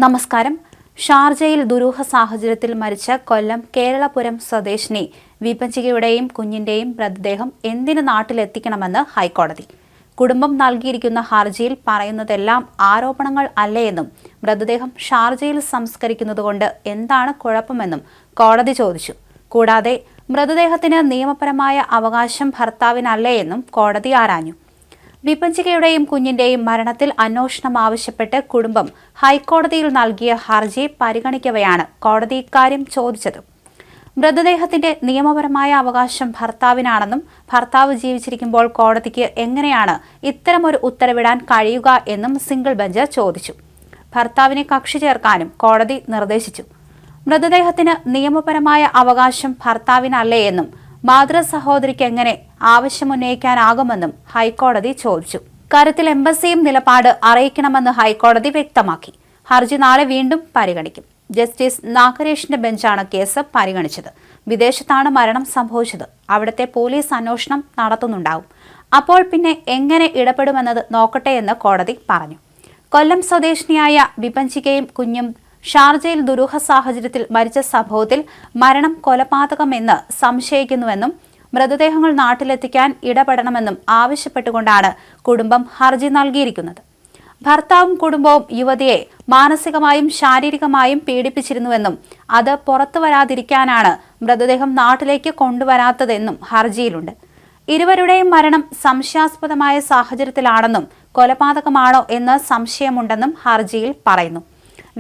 നമസ്കാരം. ഷാർജയിൽ ദുരൂഹ സാഹചര്യത്തിൽ മരിച്ച കൊല്ലം കേരളപുരം സ്വദേശിനി വിപഞ്ചികയുടെയും കുഞ്ഞിന്റെയും മൃതദേഹം എന്തിന് നാട്ടിലെത്തിക്കണമെന്ന് ഹൈക്കോടതി. കുടുംബം നൽകിയിരിക്കുന്ന ഹർജിയിൽ പറയുന്നതെല്ലാം ആരോപണങ്ങൾ അല്ലേയെന്നും മൃതദേഹം ഷാർജയിൽ സംസ്കരിക്കുന്നതുകൊണ്ട് എന്താണ് കുഴപ്പമെന്നും കോടതി ചോദിച്ചു. കൂടാതെ മൃതദേഹത്തിന് നിയമപരമായ അവകാശം ഭർത്താവിനല്ലേയെന്നും കോടതി ആരാഞ്ഞു. വിപഞ്ചികയുടെയും കുഞ്ഞിന്റെയും മരണത്തിൽ അന്വേഷണം ആവശ്യപ്പെട്ട് കുടുംബം ഹൈക്കോടതിയിൽ നൽകിയ ഹർജി പരിഗണിക്കവെയാണ് കോടതി ഇക്കാര്യം ചോദിച്ചത്. മൃതദേഹത്തിന്റെ നിയമപരമായ അവകാശം ഭർത്താവിനാണെന്നും ഭർത്താവ് ജീവിച്ചിരിക്കുമ്പോൾ കോടതിക്ക് എങ്ങനെയാണ് ഇത്തരമൊരു ഉത്തരവിടാൻ കഴിയുക എന്നും സിംഗിൾ ബെഞ്ച് ചോദിച്ചു. ഭർത്താവിനെ കക്ഷി ചേർക്കാനും കോടതി നിർദ്ദേശിച്ചു. മൃതദേഹത്തിന് നിയമപരമായ അവകാശം ഭർത്താവിനല്ലേയെന്നും മാതൃ സഹോദരിക്ക് എങ്ങനെ ആവശ്യമുന്നയിക്കാനാകുമെന്നും ഹൈക്കോടതി ചോദിച്ചു. കാര്യത്തിൽ എംബസിയും നിലപാട് അറിയിക്കണമെന്ന് ഹൈക്കോടതി വ്യക്തമാക്കി. ഹർജി നാളെ വീണ്ടും പരിഗണിക്കും. ജസ്റ്റിസ് നാഗരേഷിന്റെ ബെഞ്ചാണ് കേസ് പരിഗണിച്ചത്. വിദേശത്താണ് മരണം സംഭവിച്ചത്. അവിടുത്തെ പോലീസ് അന്വേഷണം നടത്തുന്നുണ്ടാവും. അപ്പോൾ പിന്നെ എങ്ങനെ ഇടപെടുമെന്നത് നോക്കട്ടെയെന്ന് കോടതി പറഞ്ഞു. കൊല്ലം സ്വദേശിനിയായ വിപഞ്ചികയും കുഞ്ഞും ഷാർജയിൽ ദുരൂഹ സാഹചര്യത്തിൽ മരിച്ച സംഭവത്തിൽ മരണം കൊലപാതകമെന്ന് സംശയിക്കുന്നുവെന്നും മൃതദേഹങ്ങൾ നാട്ടിലെത്തിക്കാൻ ഇടപെടണമെന്നും ആവശ്യപ്പെട്ടുകൊണ്ടാണ് കുടുംബം ഹർജി നൽകിയിരിക്കുന്നത്. ഭർത്താവും കുടുംബവും യുവതിയെ മാനസികമായും ശാരീരികമായും പീഡിപ്പിച്ചിരുന്നുവെന്നും അത് പുറത്തുവരാതിരിക്കാനാണ് മൃതദേഹം നാട്ടിലേക്ക് കൊണ്ടുവരാത്തതെന്നും ഹർജിയിലുണ്ട്. ഇരുവരുടെയും മരണം സംശയാസ്പദമായ സാഹചര്യത്തിലാണെന്നും കൊലപാതകമാണോ എന്ന് സംശയമുണ്ടെന്നും ഹർജിയിൽ പറയുന്നു.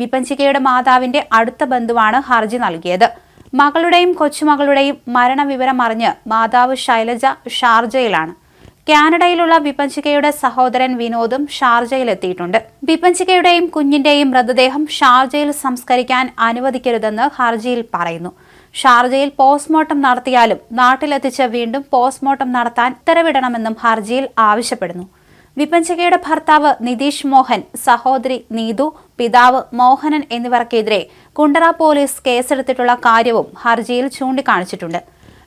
വിപഞ്ചികയുടെ മാതാവിന്റെ അടുത്ത ബന്ധുവാണ് ഹർജി നൽകിയത്. മകളുടെയും കൊച്ചുമകളുടെയും മരണവിവരം അറിഞ്ഞ് മാതാവ് ശൈലജ ഷാർജയിലാണ്. കാനഡയിലുള്ള വിപഞ്ചികയുടെ സഹോദരൻ വിനോദും ഷാർജയിലെത്തിയിട്ടുണ്ട്. വിപഞ്ചികയുടെയും കുഞ്ഞിന്റെയും മൃതദേഹം ഷാർജയിൽ സംസ്കരിക്കാൻ അനുവദിക്കരുതെന്ന് ഹർജിയിൽ പറയുന്നു. ഷാർജയിൽ പോസ്റ്റ്മോർട്ടം നടത്തിയാലും നാട്ടിലെത്തിച്ച് വീണ്ടും പോസ്റ്റ്മോർട്ടം നടത്താൻ ഉത്തരവിടണമെന്നും ഹർജിയിൽ ആവശ്യപ്പെടുന്നു. വിപഞ്ചികയുടെ ഭർത്താവ് നിതീഷ് മോഹൻ, സഹോദരി നീതു, പിതാവ് മോഹനൻ എന്നിവർക്കെതിരെ കുണ്ടറ പോലീസ് കേസെടുത്തിട്ടുള്ള കാര്യവും ഹർജിയിൽ ചൂണ്ടിക്കാണിച്ചിട്ടുണ്ട്.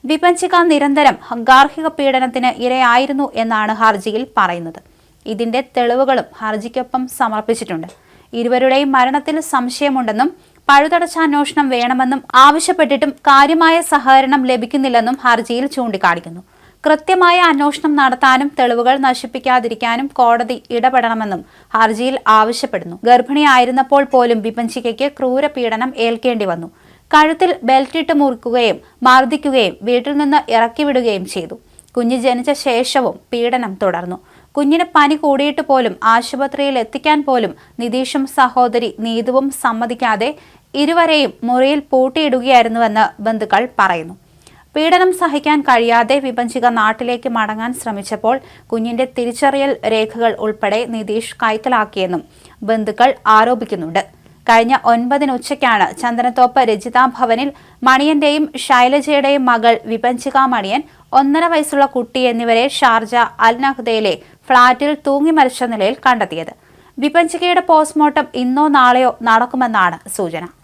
വിപഞ്ചിക നിരന്തരം ഗാർഹിക പീഡനത്തിന് ഇരയായിരുന്നു എന്നാണ് ഹർജിയിൽ പറയുന്നത്. ഇതിന്റെ തെളിവുകളും ഹർജിക്കൊപ്പം സമർപ്പിച്ചിട്ടുണ്ട്. ഇരുവരുടെയും മരണത്തിൽ സംശയമുണ്ടെന്നും പഴുതടച്ച അന്വേഷണം വേണമെന്നും ആവശ്യപ്പെട്ടിട്ടും കാര്യമായ സഹകരണം ലഭിക്കുന്നില്ലെന്നും ഹർജിയിൽ ചൂണ്ടിക്കാണിക്കുന്നു. കൃത്യമായ അന്വേഷണം നടത്താനും തെളിവുകൾ നശിപ്പിക്കാതിരിക്കാനും കോടതി ഇടപെടണമെന്നും ഹർജിയിൽ ആവശ്യപ്പെടുന്നു. ഗർഭിണിയായിരുന്നപ്പോൾ പോലും വിപഞ്ചികയ്ക്ക് ക്രൂരപീഡനം ഏൽക്കേണ്ടി വന്നു. കഴുത്തിൽ ബെൽറ്റിട്ട് മുറിക്കുകയും മർദ്ദിക്കുകയും വീട്ടിൽ നിന്ന് ഇറക്കിവിടുകയും ചെയ്തു. കുഞ്ഞ് ജനിച്ച ശേഷവും പീഡനം തുടർന്നു. കുഞ്ഞിന് പനി കൂടിയിട്ട് പോലും ആശുപത്രിയിൽ എത്തിക്കാൻ പോലും നിതീഷും സഹോദരി നീതുവും സമ്മതിക്കാതെ ഇരുവരെയും മുറിയിൽ പൂട്ടിയിടുകയായിരുന്നുവെന്ന് ബന്ധുക്കൾ പറയുന്നു. പീഡനം സഹിക്കാൻ കഴിയാതെ വിപഞ്ചിക നാട്ടിലേക്ക് മടങ്ങാൻ ശ്രമിച്ചപ്പോൾ കുഞ്ഞിന്റെ തിരിച്ചറിയൽ രേഖകൾ ഉൾപ്പെടെ നിതീഷ് കൈക്കലാക്കിയെന്നും ബന്ധുക്കൾ ആരോപിക്കുന്നുണ്ട്. കഴിഞ്ഞ 9 ഉച്ചയ്ക്കാണ് ചന്ദനത്തോപ്പ് രജിതാ ഭവനിൽ മണിയന്റെയും ശൈലജയുടെയും മകൾ വിപഞ്ചിക മണിയൻ, 1.5 വയസ്സുള്ള കുട്ടി എന്നിവരെ ഷാർജ അൽ നഹ്ദയിലെ ഫ്ളാറ്റിൽ തൂങ്ങി മരിച്ച നിലയിൽ കണ്ടെത്തിയത്. വിപഞ്ചികയുടെ പോസ്റ്റ്മോർട്ടം ഇന്നോ നാളെയോ നടക്കുമെന്നാണ് സൂചന.